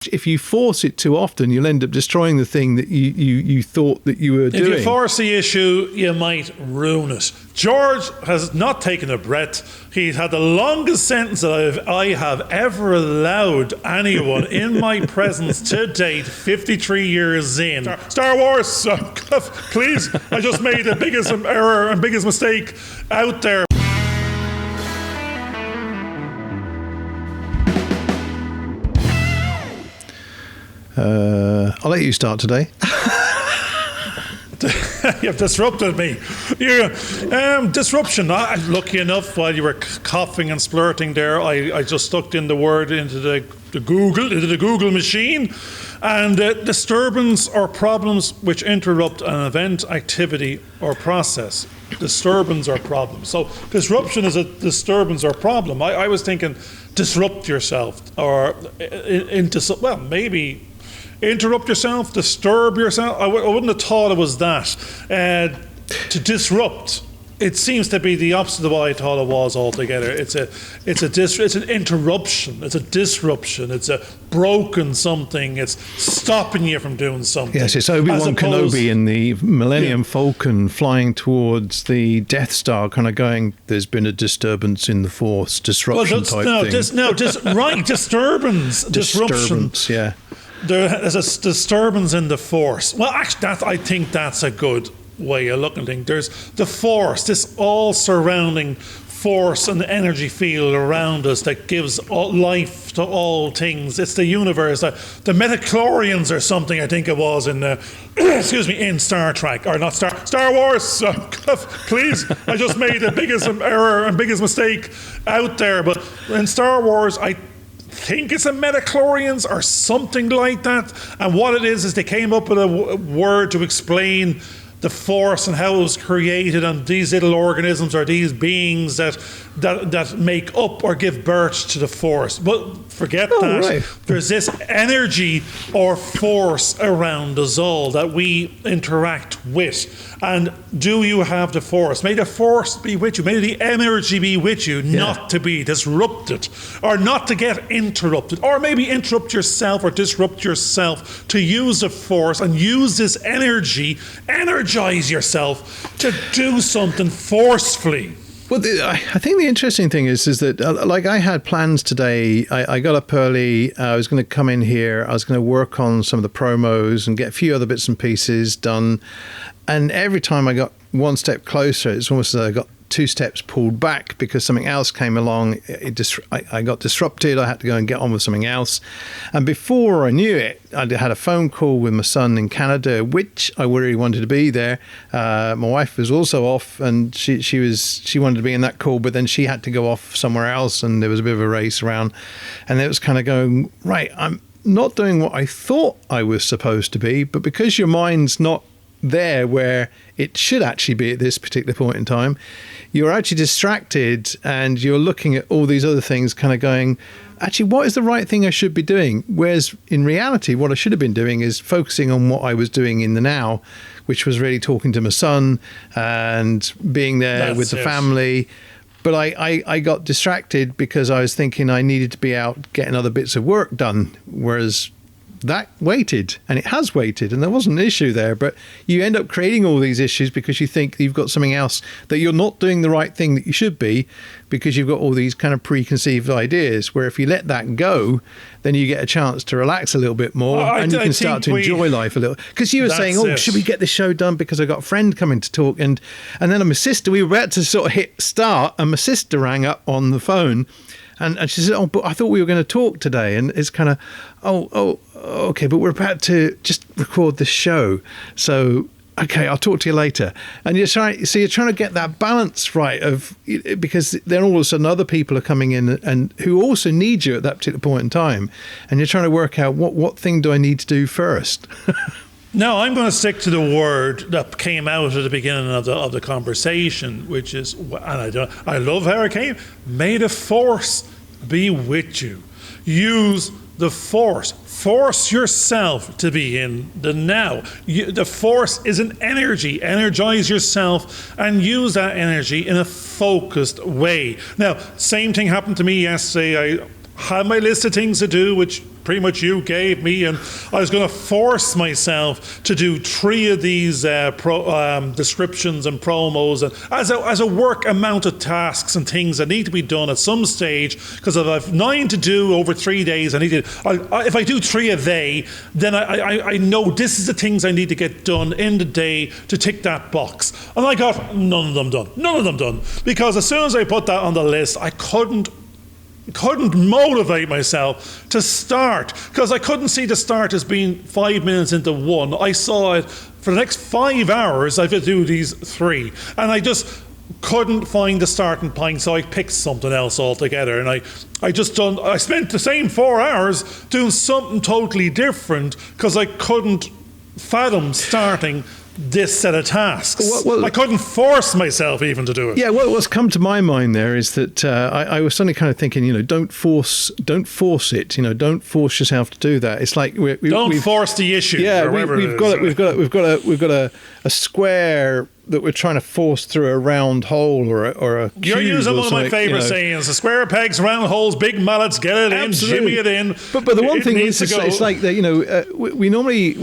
If you force it too often, you'll end up destroying the thing that you thought that you were doing. If you force the issue, you might ruin it. George has not taken a breath. He's had the longest sentence that I have ever allowed anyone in my presence to date, 53 years in. Star Wars, please, I just made the biggest error and biggest mistake out there. I'll let you start today. You've disrupted me. Disruption. Lucky enough, while you were coughing and splurting there, I just stuck in the word into the Google machine. And disturbance or problems which interrupt an event, activity, or process. Disturbance or problem. So disruption is a disturbance or problem. I was thinking disrupt yourself, or maybe interrupt yourself, disturb yourself. I wouldn't have thought it was that. To disrupt, it seems to be the opposite of what I thought it was altogether. It's an interruption. It's a disruption. It's a broken something. It's stopping you from doing something. Yes, it's Obi-Wan Kenobi in the Millennium Falcon flying towards the Death Star, kind of going, "There's been a disturbance in the Force," disruption thing. Disturbance. Disruption. Yeah. There's a disturbance in the Force. Well, actually, I think that's a good way of looking at things. There's the Force, this all-surrounding force and energy field around us that gives life to all things. It's the universe. The Metachlorians or something, I think it was, in in Star Trek, or not Star Wars. Please, I just made the biggest error and biggest mistake out there. But in Star Wars, I think it's a metachlorians or something like that. And what it is they came up with a word to explain the Force and how it was created, and these little organisms or these beings that make up or give birth to the Force. But forget that. Right. There's this energy or force around us all that we interact with. And do you have the Force? May the Force be with you. May the energy be with you, not to be disrupted or not to get interrupted, or maybe interrupt yourself or disrupt yourself to use the Force and use this energy, energize yourself to do something forcefully. Well, I think the interesting thing is that, like, I had plans today. I got up early. I was going to come in here. I was going to work on some of the promos and get a few other bits and pieces done. And every time I got one step closer, it's almost as though I got two steps pulled back because something else came along. I got disrupted. I had to go and get on with something else. And before I knew it, I had a phone call with my son in Canada, which I really wanted to be there. My wife was also off, and she wanted to be in that call, but then she had to go off somewhere else, and there was a bit of a race around. And it was kind of going, right, I'm not doing what I thought I was supposed to be, but because your mind's not there where it should actually be at this particular point in time, you're actually distracted and you're looking at all these other things kind of going, actually, what is the right thing I should be doing? Whereas in reality, what I should have been doing is focusing on what I was doing in the now, which was really talking to my son and being there with the family. But I got distracted because I was thinking I needed to be out getting other bits of work done, whereas that waited, and it has waited, and there wasn't an issue there, but you end up creating all these issues because you think you've got something else, that you're not doing the right thing that you should be, because you've got all these kind of preconceived ideas, where if you let that go, then you get a chance to relax a little bit more, and you can start to enjoy life a little. Because you were saying, should we get this show done, because I got a friend coming to talk, and then my sister, we were about to sort of hit start, and my sister rang up on the phone, and she said, but I thought we were going to talk today. And it's kind of, okay, but we're about to just record this show. So, okay, I'll talk to you later. And you're trying to get that balance right because then all of a sudden other people are coming in and who also need you at that particular point in time. And you're trying to work out what thing do I need to do first? No, I'm going to stick to the word that came out at the beginning of the conversation, which is, and I love how it came, may the Force be with you. Use the Force. Force yourself to be in the now. The Force is an energy. Energize yourself and use that energy in a focused way. Now, same thing happened to me yesterday. I had my list of things to do, which pretty much you gave me, and I was going to force myself to do 3 of these descriptions and promos, and as a work amount of tasks and things that need to be done at some stage, because if I've 9 to do over 3 days, if I do 3 a day, then I know this is the things I need to get done in the day to tick that box. And I got none of them done, because as soon as I put that on the list, I couldn't motivate myself to start, because I couldn't see the start as being 5 minutes into one. I saw it for the next 5 hours. I have to do these 3, and I just couldn't find the starting point, so I picked something else altogether. And I spent the same 4 hours doing something totally different, because I couldn't fathom starting this set of tasks. Well, I couldn't force myself even to do it. Yeah, what's come to my mind there is that I was suddenly kind of thinking, don't force it. Don't force yourself to do that. It's like we've force the issue. Yeah, we've got a square that we're trying to force through a round hole or a cube. You're using one of my favourite sayings: "The square pegs, round holes, big mallets, get it in, shimmy it in." But the one thing is, it's like that. We normally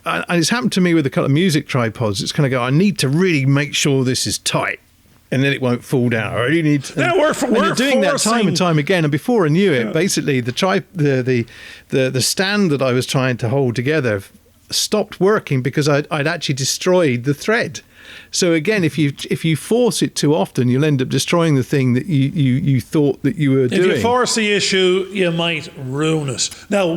and it's happened to me with a couple of music tripods. It's kind of I need to really make sure this is tight, and then it won't fall down. I really need to. We're doing that time and time again. And before I knew it, basically the stand that I was trying to hold together stopped working because I'd actually destroyed the thread. So again, if you force it too often, you'll end up destroying the thing that you thought that you were doing. If you force the issue, you might ruin it. Now,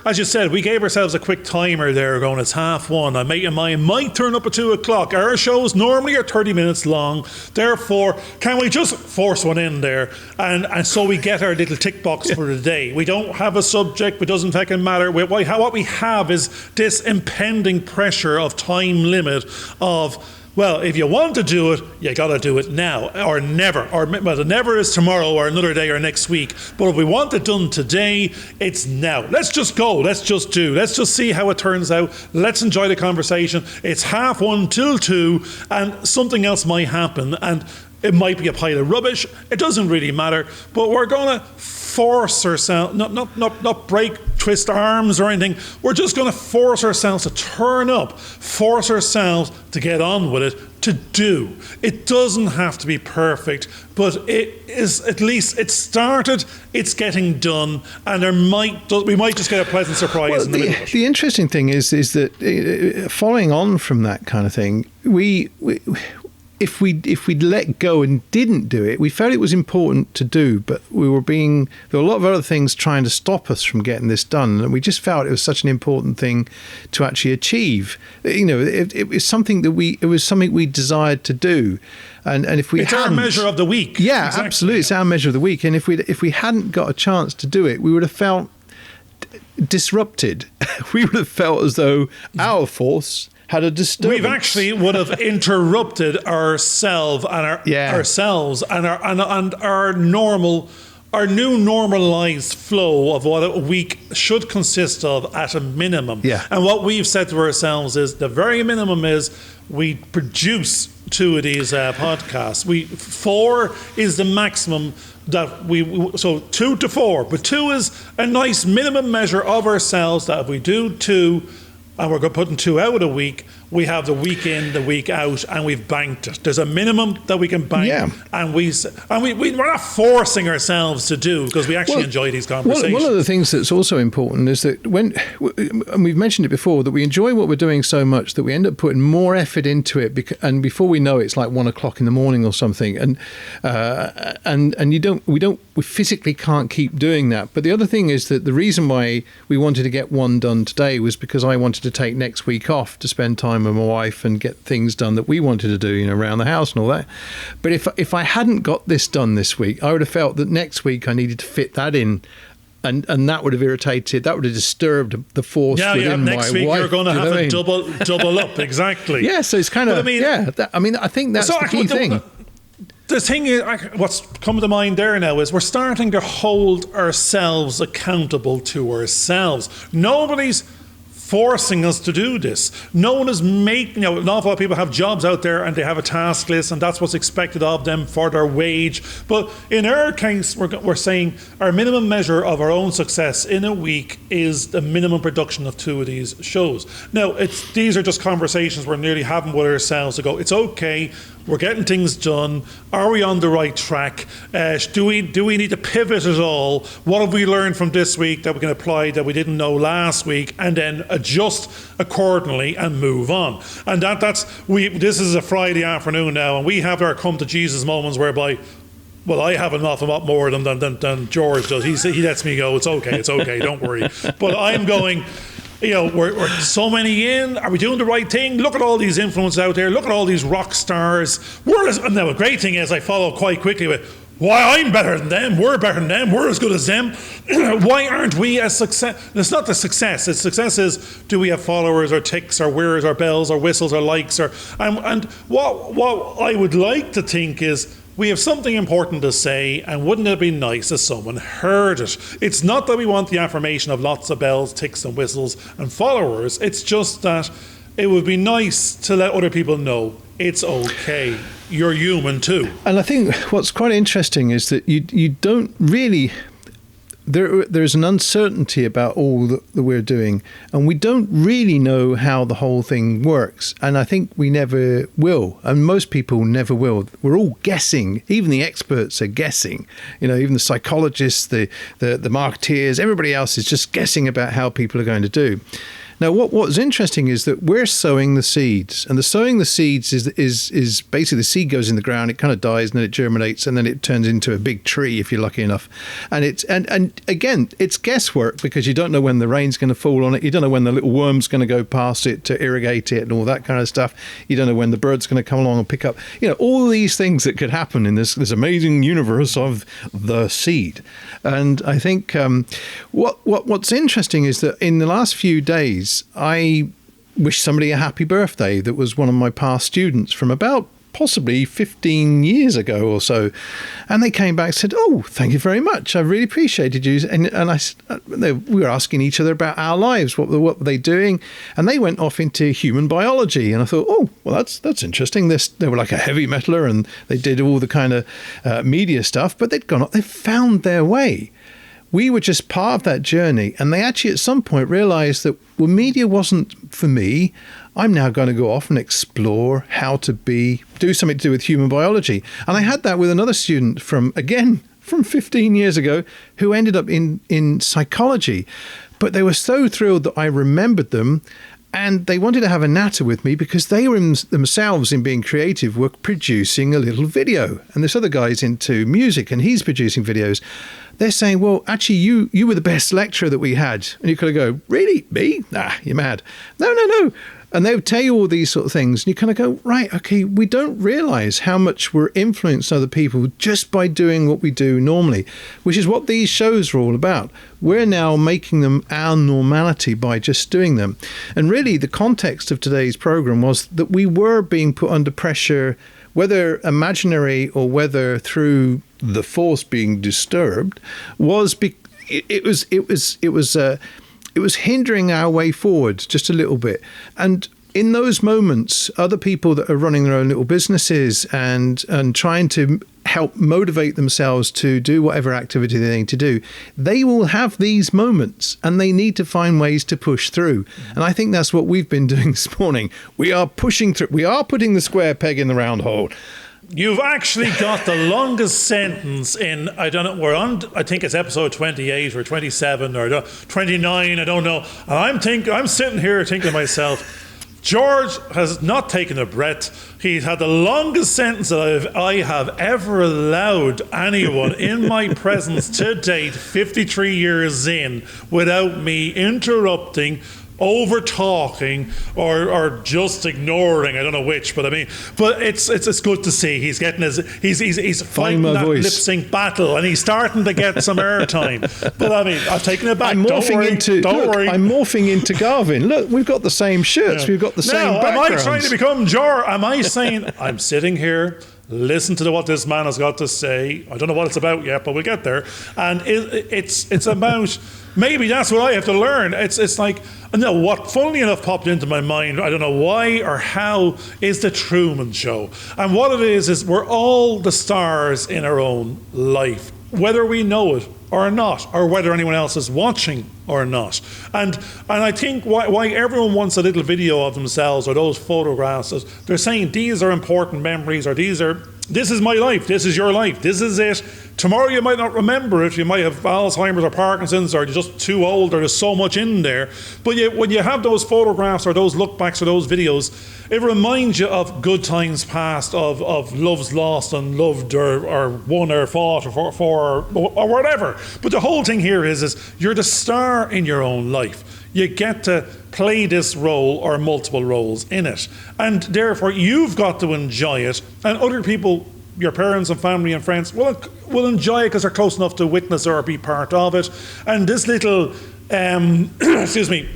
as you said, we gave ourselves a quick timer there going, it's 1:30. I make mine might turn up at 2:00. Our shows normally are 30 minutes long. Therefore, can we just force one in there? And so we get our little tick box for the day. We don't have a subject. It doesn't fucking matter. What we have is this impending pressure of time limit of, well, if you want to do it, you got to do it now or never. The never is tomorrow or another day or next week. But if we want it done today, it's now. Let's just go. Let's just do. Let's just see how it turns out. Let's enjoy the conversation. It's 1:30 till 2, and something else might happen. And it might be a pile of rubbish. It doesn't really matter. But we're going to force ourselves, not break, twist arms or anything. We're just going to force ourselves to turn up, force ourselves to get on with it, to do. It doesn't have to be perfect, but it is, at least it's started, it's getting done, and we might just get a pleasant surprise in the middle of it. The interesting thing is that following on from that kind of thing, if we'd let go and didn't do it, we felt it was important to do, but there were a lot of other things trying to stop us from getting this done, and we just felt it was such an important thing to actually achieve. It was something that we desired to do, and if it's our measure of the week. Yeah, exactly. Absolutely, it's our measure of the week, and if we hadn't got a chance to do it, we would have felt disrupted. We would have felt as though our force had a disturbance. We've actually would have interrupted ourselves and our new normalized flow of what a week should consist of at a minimum. Yeah. And what we've said to ourselves is the very minimum is we produce 2 of these podcasts. 4 is the maximum that so 2 to 4, but 2 is a nice minimum measure of ourselves, that if we do 2 and we're putting 2 out a week, we have the week in, the week out, and we've banked it. There's a minimum that we can bank, and we're not forcing ourselves to do, because we actually enjoy these conversations. One of the things that's also important is that and we've mentioned it before, that we enjoy what we're doing so much that we end up putting more effort into it, and before we know it, it's like 1:00 in the morning or something, and we physically can't keep doing that. But the other thing is that the reason why we wanted to get one done today was because I wanted to take next week off to spend time with my wife and get things done that we wanted to do, around the house and all that. But if I hadn't got this done this week, I would have felt that next week I needed to fit that in, and that would have irritated, that would have disturbed the force within my wife. Next week you're going to have a double up, exactly. Yeah, so it's kind of, I think that's the key thing. The thing is, what's come to mind there now is we're starting to hold ourselves accountable to ourselves. Nobody's forcing us to do this. No one is making, an awful lot of people have jobs out there and they have a task list and that's what's expected of them for their wage. But in our case, we're saying our minimum measure of our own success in a week is the minimum production of 2 of these shows. Now, these are just conversations we're nearly having with ourselves to go, it's okay, we're getting things done. Are we on the right track? Do we need to pivot at all? What have we learned from this week that we can apply that we didn't know last week, and then adjust accordingly and move on? And this is a Friday afternoon now, and we have our come to Jesus moments whereby, well, I have an awful lot more than George does. He lets me go. It's okay. Don't worry. But I'm going, we're so many in. Are we doing the right thing? Look at all these influencers out there. Look at all these rock stars. And now the great thing is I follow quite quickly with, why I'm better than them, we're better than them, we're as good as them. Why aren't we as success? It's not the success. The success is, do we have followers or ticks or whirs or bells or whistles or likes? And what I would like to think is, we have something important to say, and wouldn't it be nice if someone heard it? It's not that we want the affirmation of lots of bells, ticks and whistles and followers. It's just that it would be nice to let other people know it's okay. You're human too. And I think what's quite interesting is that you don't really... There's an uncertainty about all that we're doing, and we don't really know how the whole thing works. And I think we never will, and most people never will. We're all guessing. Even the experts are guessing. Even the psychologists, the marketeers, everybody else is just guessing about how people are going to do. Now, what's interesting is that we're sowing the seeds, and the sowing the seeds is basically the seed goes in the ground, it kind of dies, and then it germinates, and then it turns into a big tree if you're lucky enough. And again, it's guesswork because you don't know when the rain's going to fall on it, you don't know when the little worm's going to go past it to irrigate it and all that kind of stuff. You don't know when the bird's going to come along and pick up, all these things that could happen in this amazing universe of the seed. And I think what's interesting is that in the last few days, I wished somebody a happy birthday that was one of my past students from about possibly 15 years ago or so. And they came back and said, oh, thank you very much. I really appreciated you. And we were asking each other about our lives. What were they doing? And they went off into human biology. And I thought, oh, well, that's interesting. They were like a heavy metaler and they did all the kind of media stuff, but they found their way. We were just part of that journey, and they actually at some point realized that, well, media wasn't for me. I'm now going to go off and explore how to do something to do with human biology. And I had that with another student from 15 years ago who ended up in psychology. But they were so thrilled that I remembered them, and they wanted to have a natter with me because they were themselves, in being creative, were producing a little video. And this other guy's into music and he's producing videos. They're saying, well, actually, you were the best lecturer that we had. And you kind of go, really? Me? Nah, you're mad. No. And they would tell you all these sort of things. And you kind of go, right, okay, we don't realize how much we're influencing other people just by doing what we do normally, which is what these shows are all about. We're now making them our normality by just doing them. And really, the context of today's program was that we were being put under pressure, whether imaginary or whether through the force being disturbed, it was hindering our way forward just a little bit. And in those moments, other people that are running their own little businesses and trying to help motivate themselves to do whatever activity they need to do, they will have these moments and they need to find ways to push through. And I think that's what we've been doing this morning. We are pushing through. We are putting the square peg in the round hole. You've actually got the longest sentence in, I don't know, we're on, I think it's episode 28 or 27 or 29, I don't know. And I'm sitting here thinking to myself, George has not taken a breath. He's had the longest sentence that I have ever allowed anyone in my presence to date, 53 years in, without me interrupting, over talking or just ignoring. I don't know which, but it's good to see he's getting he's fighting that lip sync battle and he's starting to get some airtime. But I've taken it back. I'm morphing into Garvin. Look, we've got the same shirts. Yeah. We've got the same backgrounds. Am I trying to become Am I saying I'm sitting here listen to what this man has got to say. I don't know what it's about yet, but we'll get there. And it's about, maybe that's what I have to learn. It's like, no, what funnily enough popped into my mind, I don't know why or how, is the Truman Show. And what it is we're all the stars in our own life, whether we know it or not, or whether anyone else is watching or not. And I think why everyone wants a little video of themselves or those photographs is they're saying these are important memories, or this is my life, this is your life, this is it. Tomorrow you might not remember it, you might have Alzheimer's or Parkinson's, or you're just too old, or there's so much in there. But when you have those photographs or those look backs or those videos, it reminds you of good times past, of loves lost and loved, or won or fought or whatever. But the whole thing here is you're the star in your own life. You get to play this role or multiple roles in it. And therefore, you've got to enjoy it. And other people, your parents and family and friends, will enjoy it because they're close enough to witness or be part of it. And this little, excuse me,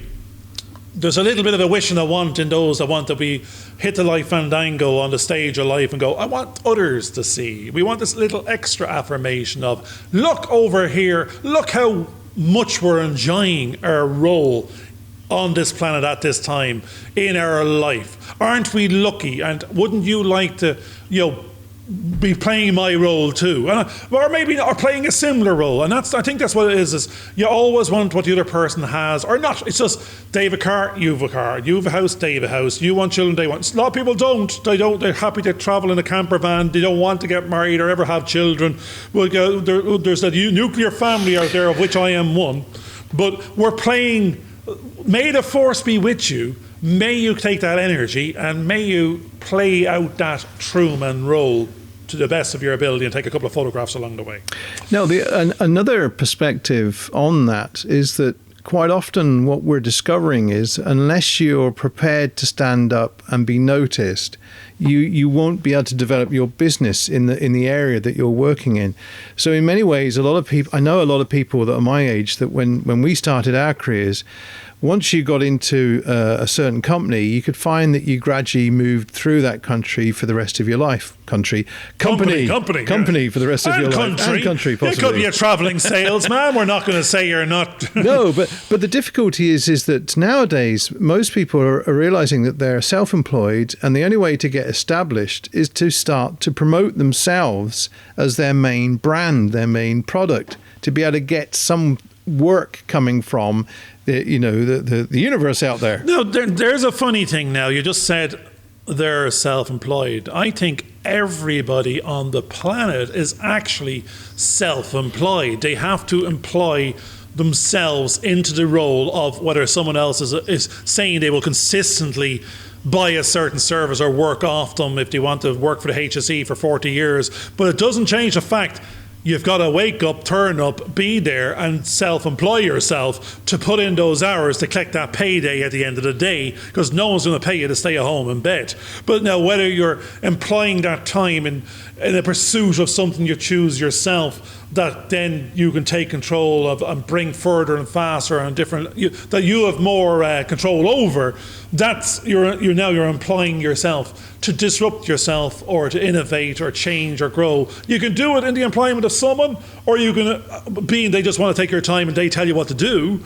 there's a little bit of a wish and a want in those that want to be hit the life fandango on the stage of life and go, I want others to see. We want this little extra affirmation of, look over here, look how much we're enjoying our role on this planet at this time in our life. Aren't we lucky? And wouldn't you like to, be playing my role too, or maybe or playing a similar role? And I think that's what it is you always want what the other person has or not. It's just, they have a car, you have a car, you have a house, they have a house, you want children, they want. A lot of people don't. They're happy to travel in a camper van. They don't want to get married or ever have children. Well, there's that nuclear family out there, of which I am one. But we're playing, may the force be with you. May you take that energy and may you play out that Truman role to the best of your ability and take a couple of photographs along the way. Now, another perspective on that is that quite often what we're discovering is, unless you're prepared to stand up and be noticed, you won't be able to develop your business in the area that you're working in. So in many ways, I know a lot of people that are my age that when we started our careers, once you got into a certain company, you could find that you gradually moved through that country for the rest of your life. Company for the rest of your life. And country, possibly. You could be a travelling salesman. We're not going to say you're not. No, but the difficulty is that nowadays most people are realising that they're self-employed, and the only way to get established is to start to promote themselves as their main brand, their main product, to be able to get some work coming from the universe out there. No, there's a funny thing now. You just said they're self-employed. I think everybody on the planet is actually self-employed. They have to employ themselves into the role of whether someone else is saying they will consistently buy a certain service or work off them if they want to work for the HSE for 40 years. But it doesn't change the fact you've got to wake up, turn up, be there and self-employ yourself to put in those hours to collect that payday at the end of the day, because no one's going to pay you to stay at home in bed. But now whether you're employing that time in a pursuit of something you choose yourself that then you can take control of and bring further and faster and different, that you have more control over, that's you're employing yourself to disrupt yourself or to innovate or change or grow. You can do it in the employment of someone, or you can they just want to take your time and they tell you what to do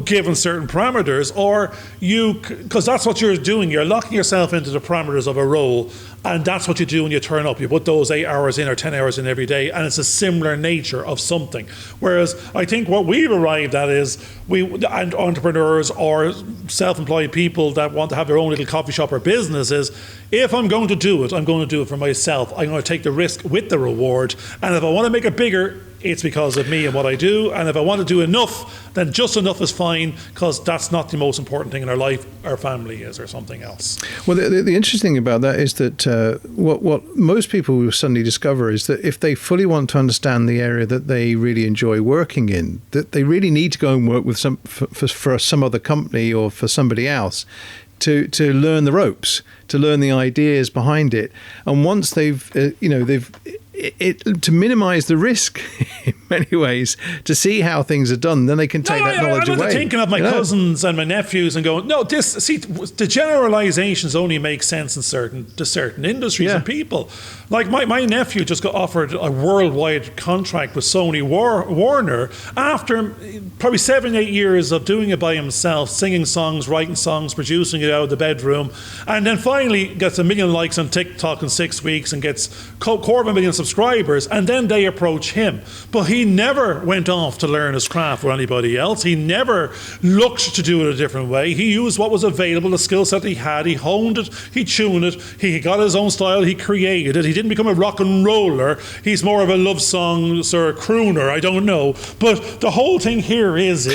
given certain parameters, or because that's what you're doing, you're locking yourself into the parameters of a role, and that's what you do when you turn up. You put those 8 hours in or 10 hours in every day, and it's a similar nature of something. Whereas I think what we've arrived at is and entrepreneurs or self-employed people that want to have their own little coffee shop or business is, if I'm going to do it, I'm going to do it for myself. I'm going to take the risk with the reward, and if I want to make it bigger, it's because of me and what I do. And if I want to do enough, then just enough is fine, because that's not the most important thing in our life. Our family is, or something else. Well, the interesting thing about that is that what most people will suddenly discover is that if they fully want to understand the area that they really enjoy working in, that they really need to go and work with for some other company or for somebody else to learn the ropes, to learn the ideas behind it. And once they've to minimize the risk in many ways, to see how things are done, then they can take that knowledge away. I'm thinking of my cousins and my nephews and going, no, the generalizations only make sense to certain industries and people. Like my nephew just got offered a worldwide contract with Sony Warner after probably 7-8 years of doing it by himself, singing songs, writing songs, producing it out of the bedroom, and then finally gets 1 million likes on TikTok in 6 weeks and gets 250,000 subscribers, and then they approach him. But he never went off to learn his craft with anybody else. He never looked to do it a different way. He used what was available, the skill set he had. He honed it, he tuned it, he got his own style, he created it. He didn't become a rock and roller. He's more of a love song sort of crooner, I don't know. But the whole thing here is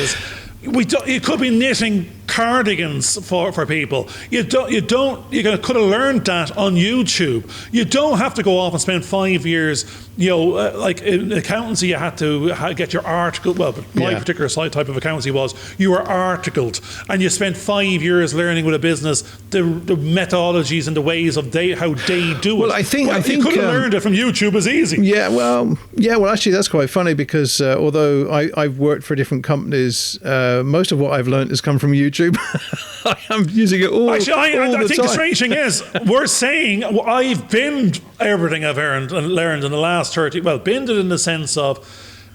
you could be knitting cardigans for people. You could have learned that on YouTube. You don't have to go off and spend 5 years. Like in accountancy, you had to get your article. Well, my particular type of accountancy was you were articled, and you spent 5 years learning with a business the methodologies and the ways of how they do it. Well, I think you could have learned it from YouTube as easy. Well, actually, that's quite funny because although I've worked for different companies, most of what I've learned has come from YouTube. I'm using it all. Actually, I think the strange thing is, we're saying I've binned everything I've learned in the last 30. Well, binned it in the sense of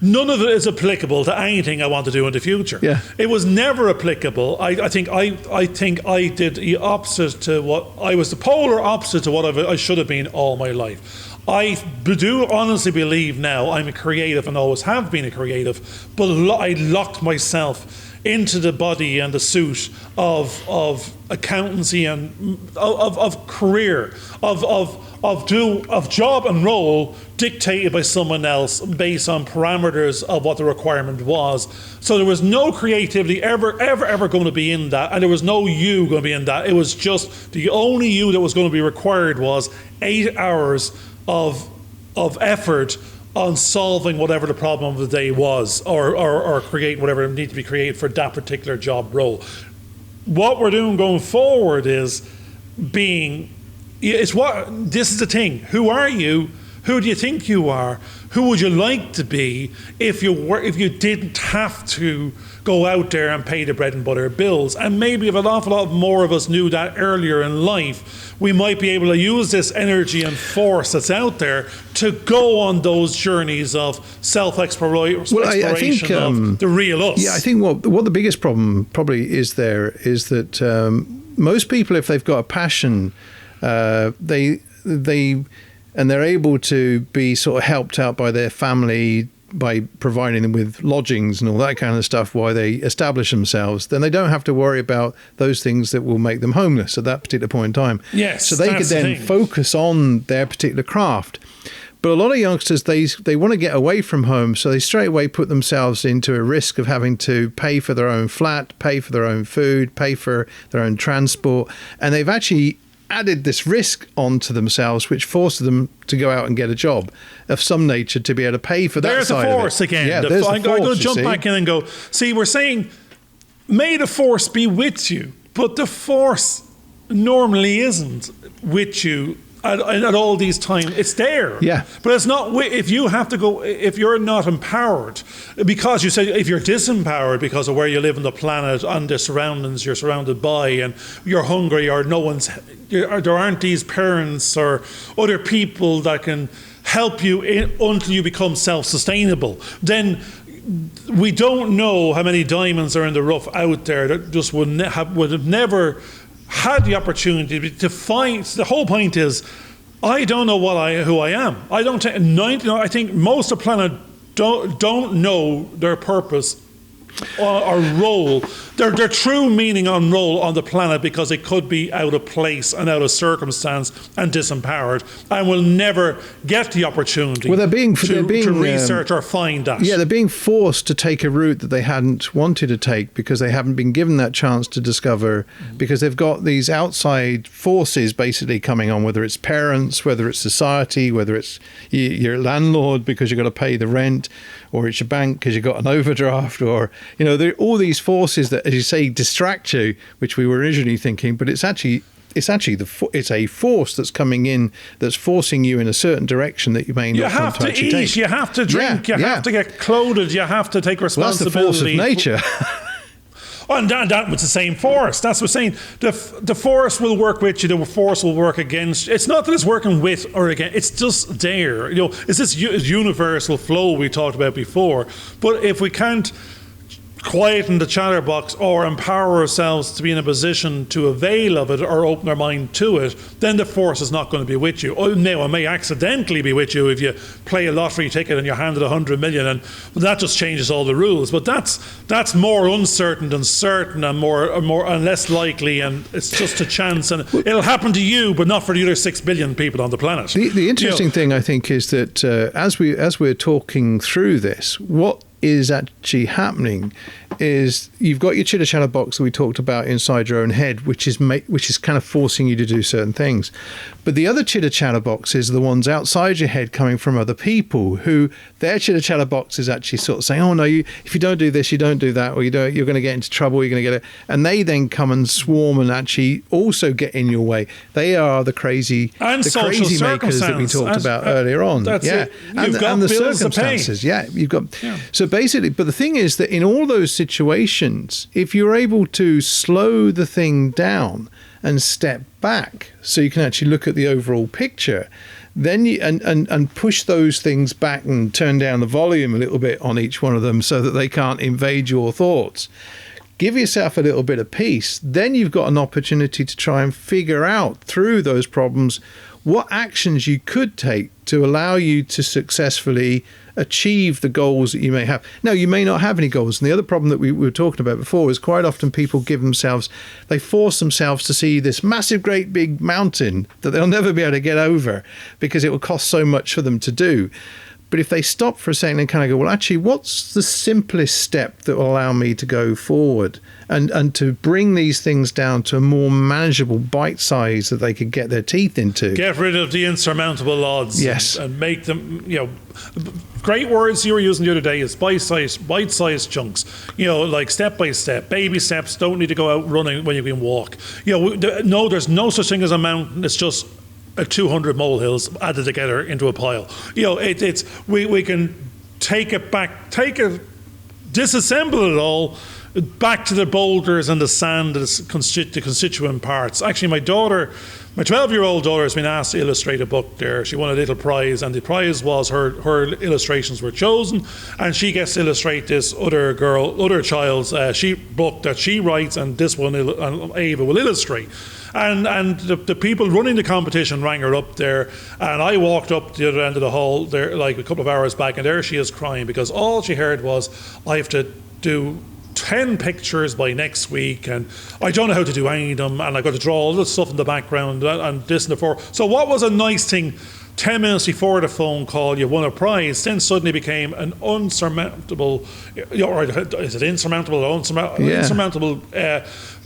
none of it is applicable to anything I want to do in the future. Yeah. It was never applicable. I think I did the opposite to what I was, the polar opposite to what I should have been all my life. I do honestly believe now I'm a creative and always have been a creative, but I locked myself into the body and the suit of accountancy and of career, of job and role dictated by someone else based on parameters of what the requirement was. So there was no creativity ever going to be in that, and there was no you going to be in that. It was just the only you that was going to be required was 8 hours of effort on solving whatever the problem of the day was, or create whatever needed to be created for that particular job role. What we're doing going forward is this is the thing. Who are you? Who do you think you are? Who would you like to be if you didn't have to go out there and pay the bread and butter bills? And maybe if an awful lot more of us knew that earlier in life, we might be able to use this energy and force that's out there to go on those journeys of self-exploration, I think, of the real us. Yeah, I think what the biggest problem probably is there is that most people, if they've got a passion, they're able to be sort of helped out by their family by providing them with lodgings and all that kind of stuff while they establish themselves, then they don't have to worry about those things that will make them homeless at that particular point in time. Yes, so they could then focus on their particular craft. But a lot of youngsters, they want to get away from home, so they straight away put themselves into a risk of having to pay for their own flat, pay for their own food, pay for their own transport, and they've actually added this risk onto themselves, which forces them to go out and get a job of some nature to be able to pay for that. There's side the force of it. again. Yeah, I'm going to jump back in and go, see, we're saying, may the force be with you, but the force normally isn't with you at all these times. It's there. Yeah. But it's not, if you're not empowered, because you say if you're disempowered because of where you live on the planet and the surroundings you're surrounded by, and you're hungry, or there aren't these parents or other people that can help you until you become self-sustainable, then we don't know how many diamonds are in the rough out there that just would have never had the opportunity to find. The whole point is, I don't know who I am. I think most of the planet don't know their purpose or role, their true meaning on role on the planet, because it could be out of place and out of circumstance and disempowered, and will never get the opportunity to research or find that. Yeah, they're being forced to take a route that they hadn't wanted to take because they haven't been given that chance to discover, because they've got these outside forces basically coming on, whether it's parents, whether it's society, whether it's your landlord because you've got to pay the rent, or it's your bank because you've got an overdraft, or there are all these forces that, as you say, distract you, which we were originally thinking, but it's actually it's actually it's a force that's coming in that's forcing you in a certain direction that you may not have to actually eat, take. you have to drink, you have to get clothed, you have to take responsibility. Well, that's the force of nature. And that was the same force. That's what I'm saying. The force will work with you. The force will work against you. It's not that it's working with or against. It's just there. You know, it's this universal flow we talked about before. But if we can't quieten the chatterbox or empower ourselves to be in a position to avail of it or open our mind to it, then the force is not going to be with you. Now, it may accidentally be with you if you play a lottery ticket and you're handed 100 million, and that just changes all the rules. But that's more uncertain than certain, and more and less likely, and it's just a chance, and it'll happen to you, but not for the other 6 billion people on the planet. The interesting thing, I think, is that as we're talking through this, what is actually happening is you've got your chitter chatter box that we talked about inside your own head, which is kind of forcing you to do certain things. But the other chitter chatter boxes are the ones outside your head coming from other people who their chitter chatter box is actually sort of saying, oh no, if you don't do this, you don't do that, or you're going to get into trouble, you're going to get it. And they then come and swarm and actually also get in your way. They are the crazy makers that we talked about earlier on. That's it. You've got the bills circumstances. to pay. Yeah, you've got. Yeah. So basically, but the thing is that in all those situations, if you're able to slow the thing down and step back so you can actually look at the overall picture, then you and push those things back and turn down the volume a little bit on each one of them so that they can't invade your thoughts. Give yourself a little bit of peace. Then you've got an opportunity to try and figure out through those problems what actions you could take to allow you to successfully achieve the goals that you may have. Now, you may not have any goals. And the other problem that we were talking about before is quite often people they force themselves to see this massive, great big mountain that they'll never be able to get over because it will cost so much for them to do. But if they stop for a second and kind of go, well, actually, what's the simplest step that will allow me to go forward and to bring these things down to a more manageable bite size that they could get their teeth into? Get rid of the insurmountable odds. Yes. And make them, great words you were using the other day is bite-sized chunks. Like step by step, baby steps. Don't need to go out running when you can walk. No, there's no such thing as a mountain. It's just 200 molehills added together into a pile. We can take it back, disassemble it all back to the boulders and the sand, the constituent parts. Actually, my 12-year-old daughter has been asked to illustrate a book there. She won a little prize, and the prize was her illustrations were chosen, and she gets to illustrate this other child's book that she writes, and this one Ava will illustrate. And the people running the competition rang her up there, and I walked up the other end of the hall there like a couple of hours back, and there she is crying because all she heard was, I have to do 10 pictures by next week, and I don't know how to do any of them, and I've got to draw all this stuff in the background and this and the four. So what was a nice thing 10 minutes before the phone call, you won a prize, then suddenly became an unsurmountable, or is it insurmountable or unsurmountable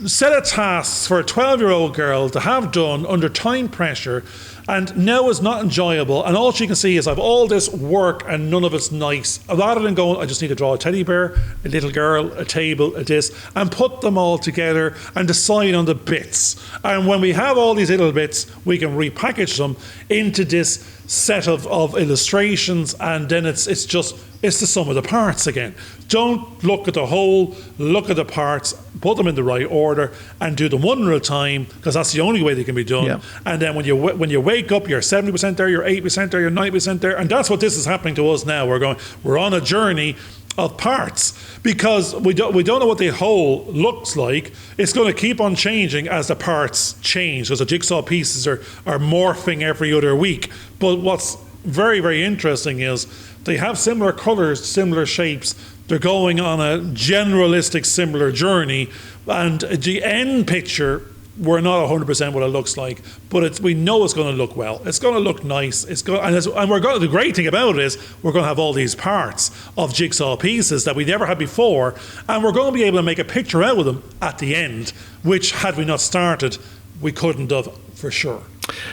set of tasks for a 12-year-old girl to have done under time pressure, and now is not enjoyable, and all she can see is I have all this work and none of it's nice. Rather than going, I just need to draw a teddy bear, a little girl, a table, a this, and put them all together and decide on the bits. And when we have all these little bits, we can repackage them into this set of illustrations, and then it's the sum of the parts again. Don't look at the whole, look at the parts, put them in the right order, and do them one at a time, because that's the only way they can be done. Yeah. And then when you wake up, you're 70% there, you're 80% there, you're 90% there, and that's what this is happening to us now. We're on a journey of parts, because we don't know what the whole looks like. It's going to keep on changing as the parts change, because the jigsaw pieces are morphing every other week. But what's very, very interesting is they have similar colors, similar shapes. They're going on a generalistic similar journey, and the end picture, we're not 100% what it looks like, but we know it's going to look well. It's going to look nice. The great thing about it is we're going to have all these parts of jigsaw pieces that we never had before, and we're going to be able to make a picture out of them at the end, which had we not started, we couldn't have for sure.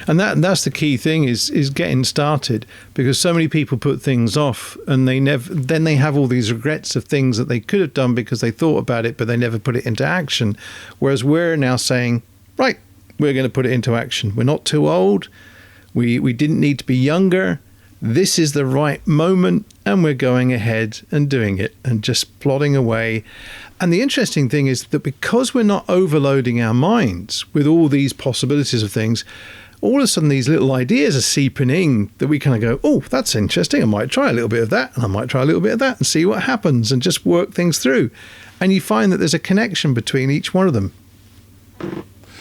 And that's the key thing is getting started, because so many people put things off, and then they have all these regrets of things that they could have done because they thought about it, but they never put it into action. Whereas we're now saying, right, we're going to put it into action. We're not too old. We didn't need to be younger. This is the right moment, and we're going ahead and doing it and just plodding away. And the interesting thing is that because we're not overloading our minds with all these possibilities of things, all of a sudden these little ideas are seeping in that we kind of go, oh, that's interesting. I might try a little bit of that, and I might try a little bit of that and see what happens, and just work things through. And you find that there's a connection between each one of them.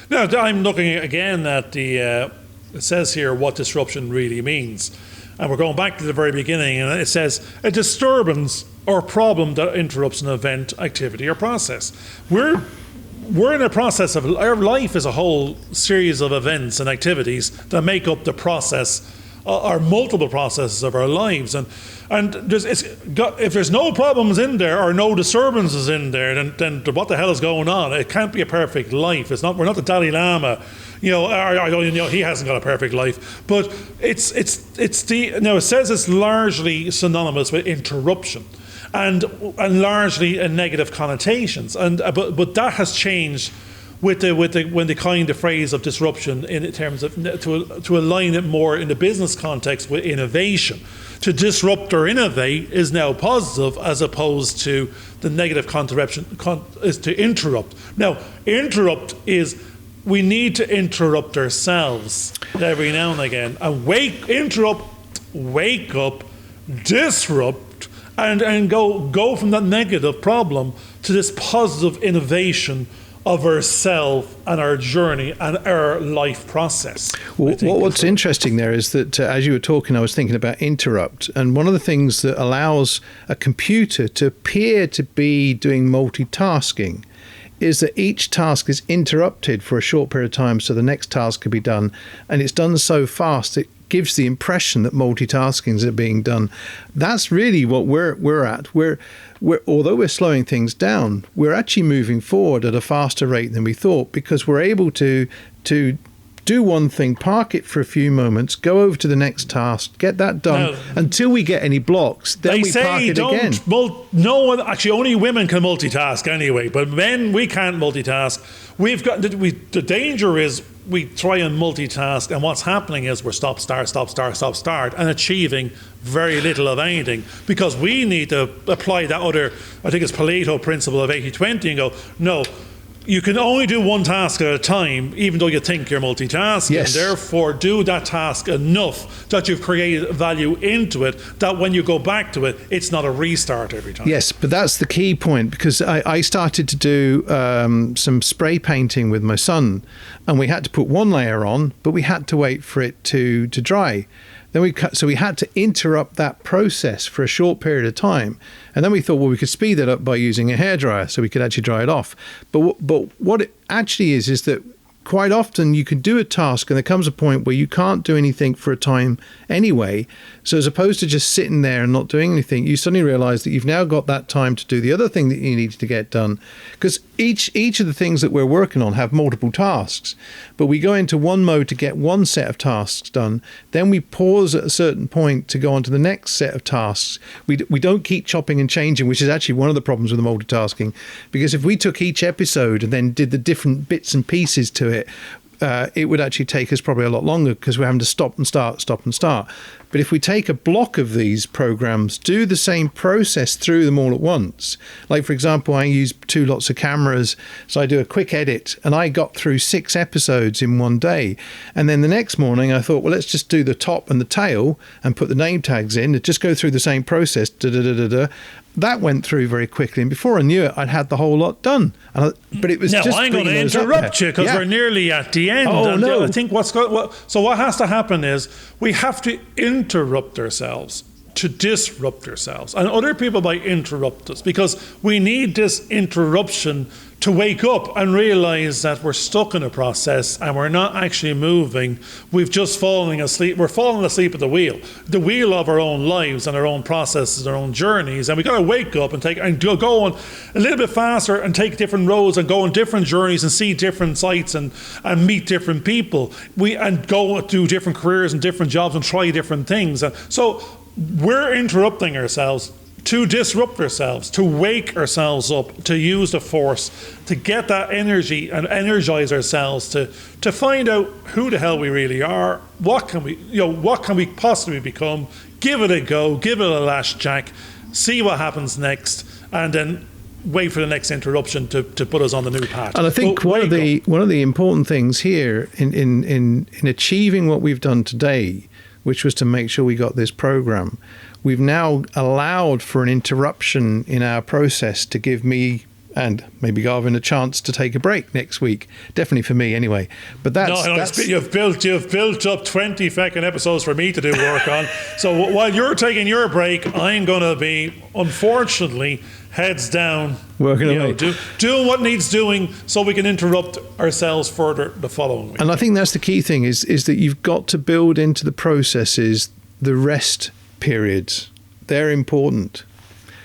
Now, I'm looking again at it says here what disruption really means. And we're going back to the very beginning, and it says a disturbance or problem that interrupts an event, activity, or process. We're in a process of our life is a whole series of events and activities that make up the process, or multiple processes of our lives. And if there's no problems in there or no disturbances in there, then what the hell is going on? It can't be a perfect life. It's not. We're not the Dalai Lama. He hasn't got a perfect life. But it says it's largely synonymous with interruption, and largely in negative connotations. But that has changed when they coined the phrase of disruption in terms of to align it more in the business context with innovation. To disrupt or innovate is now positive, as opposed to the negative connotation is to interrupt. Now, interrupt is we need to interrupt ourselves every now and again, and wake up, disrupt, and go from that negative problem to this positive innovation of ourself and our journey and our life process. What's interesting there is that as you were talking, I was thinking about interrupt. And one of the things that allows a computer to appear to be doing multitasking is that each task is interrupted for a short period of time so the next task can be done. And it's done so fast, it gives the impression that multitasking is being done. That's really what we're at. We're although we're slowing things down, we're actually moving forward at a faster rate than we thought, because we're able to do one thing, park it for a few moments, go over to the next task, get that done until we get any blocks. Then we park it again. No one, actually, only women can multitask anyway, but men, we can't multitask. The danger is we try and multitask, and what's happening is we're stop, start, and achieving very little of anything, because we need to apply that other, I think it's Pareto Principle of 80-20, and go, no, you can only do one task at a time, even though you think you're multitasking. Yes. Therefore, do that task enough that you've created value into it, that when you go back to it, it's not a restart every time. Yes, but that's the key point, because I started to do some spray painting with my son, and we had to put one layer on, but we had to wait for it to dry. Then we had to interrupt that process for a short period of time. And then we thought, well, we could speed that up by using a hairdryer so we could actually dry it off. But what it actually is that quite often you can do a task and there comes a point where you can't do anything for a time anyway. So as opposed to just sitting there and not doing anything, you suddenly realize that you've now got that time to do the other thing that you needed to get done. Because each of the things that we're working on have multiple tasks, but we go into one mode to get one set of tasks done. Then we pause at a certain point to go on to the next set of tasks. We don't keep chopping and changing, which is actually one of the problems with the multitasking. Because if we took each episode and then did the different bits and pieces to it, it would actually take us probably a lot longer, because we're having to stop and start. But if we take a block of these programs, do the same process through them all at once. Like, for example, I use 2 lots of cameras. So I do a quick edit, and I got through 6 episodes in one day. And then the next morning I thought, well, let's just do the top and the tail and put the name tags in and just go through the same process. That went through very quickly, and before I knew it, I'd had the whole lot done. But it was now, just. I'm going to interrupt you, because we're nearly at the end. Oh, no. I think what has to happen is we have to interrupt ourselves to disrupt ourselves, and other people might interrupt us, because we need this interruption to wake up and realize that we're stuck in a process and we're not actually moving. We've just fallen asleep. We're falling asleep at the wheel of our own lives and our own processes, our own journeys. And we got to wake up and go on a little bit faster and take different roads and go on different journeys and see different sites and meet different people. And go do different careers and different jobs and try different things. And so we're interrupting ourselves to disrupt ourselves, to wake ourselves up, to use the force, to get that energy and energize ourselves to find out who the hell we really are, what can we possibly become, give it a go, give it a lash jack, see what happens next, and then wait for the next interruption to put us on the new path. And I think one of the important things here in achieving what we've done today, which was to make sure we got this program, we've now allowed for an interruption in our process to give me and maybe Garvin a chance to take a break next week. Definitely for me anyway. But you've built up 20 fucking episodes for me to do work on. So while you're taking your break, I'm going to be, unfortunately, heads down, working away, doing what needs doing, so we can interrupt ourselves further the following week. And I think that's the key thing is that you've got to build into the processes the rest periods. They're important.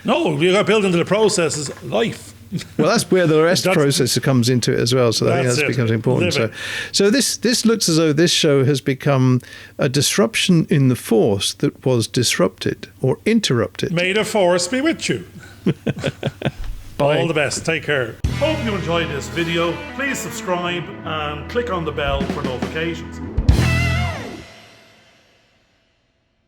No, you got to build into the processes life. Well, that's where the rest process comes into it as well. So I think that becomes important. So this looks as though this show has become a disruption in the force that was disrupted or interrupted. May the force be with you. Bye. All the best. Take care. Hope you enjoyed this video. Please subscribe and click on the bell for notifications.